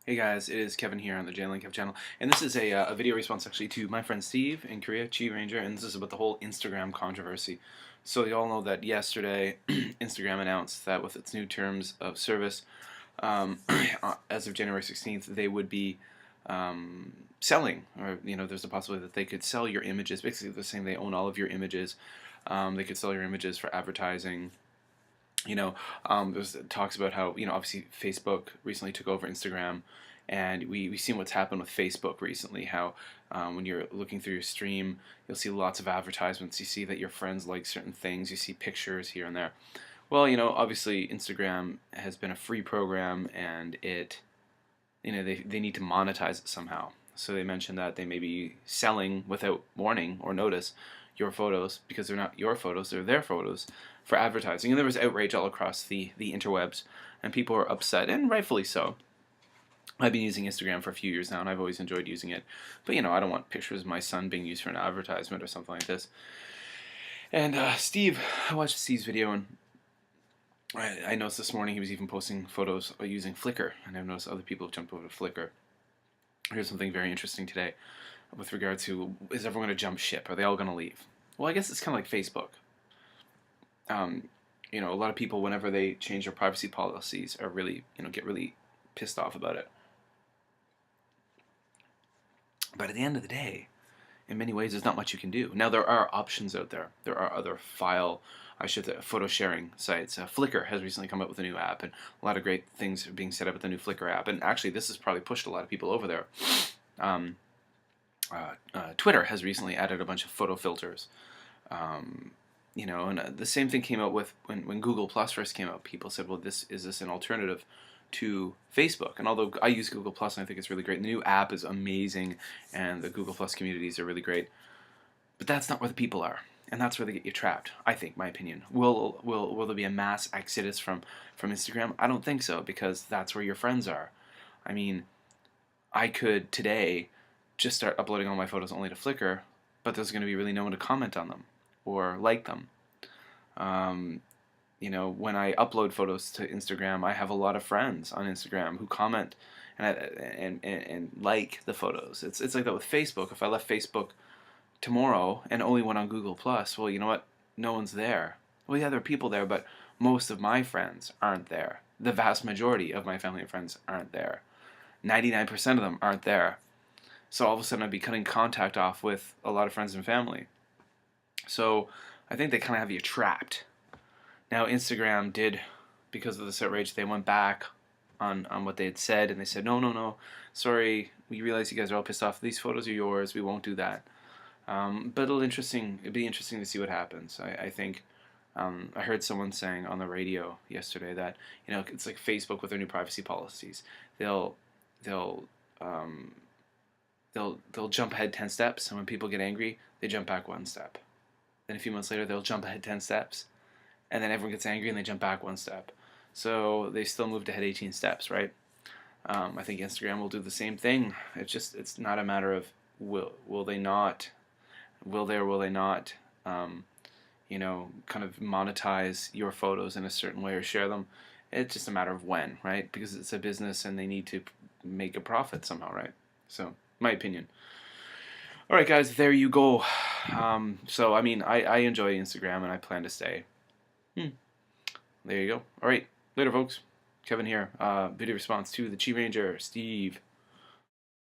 Hey guys, it is Kevin here on the jlandkev channel, and this is a video response actually to my friend Steve in Korea, Chi Ranger, and this is about the whole Instagram controversy. So you all know that yesterday Instagram announced that with its new terms of service, as of January 16th, they would be selling, or there's a possibility that they could sell your images. Basically, they're saying they own all of your images. They could sell your images for advertising. There's talks about how, obviously Facebook recently took over Instagram, and we've seen what's happened with Facebook recently, how when you're looking through your stream, you'll see lots of advertisements, you see that your friends like certain things, you see pictures here and there. Well, obviously Instagram has been a free program, and they need to monetize it somehow. So they mentioned that they may be selling without warning or notice your photos, because they're not your photos, they're their photos, for advertising. And there was outrage all across the interwebs, and people were upset, and rightfully so. I've been using Instagram for a few years now, and I've always enjoyed using it. But, I don't want pictures of my son being used for an advertisement or something like this. And I watched Steve's video, and I noticed this morning he was even posting photos using Flickr, and I've noticed other people have jumped over to Flickr. Here's something very interesting today with regard to, is everyone going to jump ship? Are they all going to leave? Well, I guess it's kind of like Facebook. A lot of people, whenever they change their privacy policies, are really, get really pissed off about it. But at the end of the day, in many ways, there's not much you can do. Now, there are options out there. There are other photo sharing sites. Flickr has recently come up with a new app, and a lot of great things are being set up with the new Flickr app. And actually, this has probably pushed a lot of people over there. Twitter has recently added a bunch of photo filters. And the same thing came out with when Google Plus first came out. People said, well, is this an alternative to Facebook? And although I use Google Plus and I think it's really great, the new app is amazing, and the Google Plus communities are really great, but that's not where the people are, and that's where they get you trapped, I think, my opinion. Will there be a mass exodus from Instagram? I don't think so, because that's where your friends are. I mean, I could today just start uploading all my photos only to Flickr, but there's going to be really no one to comment on them or like them. When I upload photos to Instagram, I have a lot of friends on Instagram who comment and like the photos. It's like that with Facebook. If I left Facebook tomorrow and only went on Google Plus, well, you know what? No one's there. Well, yeah, there are people there, but most of my friends aren't there. The vast majority of my family and friends aren't there. 99% of them aren't there. So all of a sudden I'd be cutting contact off with a lot of friends and family. So I think they kind of have you trapped. Now, Instagram did, because of this outrage, they went back on what they had said, and they said, no, sorry, we realize you guys are all pissed off. These photos are yours. We won't do that. But it'd be interesting to see what happens. I think I heard someone saying on the radio yesterday that it's like Facebook with their new privacy policies. They'll jump ahead 10 steps, and when people get angry, they jump back 1 step. Then a few months later, they'll jump ahead 10 steps, and then everyone gets angry and they jump back 1 step. So they still moved ahead 18 steps, right? I think Instagram will do the same thing. It's not a matter of will they not, will they or will they not, kind of monetize your photos in a certain way or share them. It's just a matter of when, right? Because it's a business and they need to make a profit somehow, right? So, my opinion. Alright guys, there you go. So, I mean, I enjoy Instagram and I plan to stay. There you go. Alright, later folks. Kevin here. Video response to the Chi Ranger, Steve.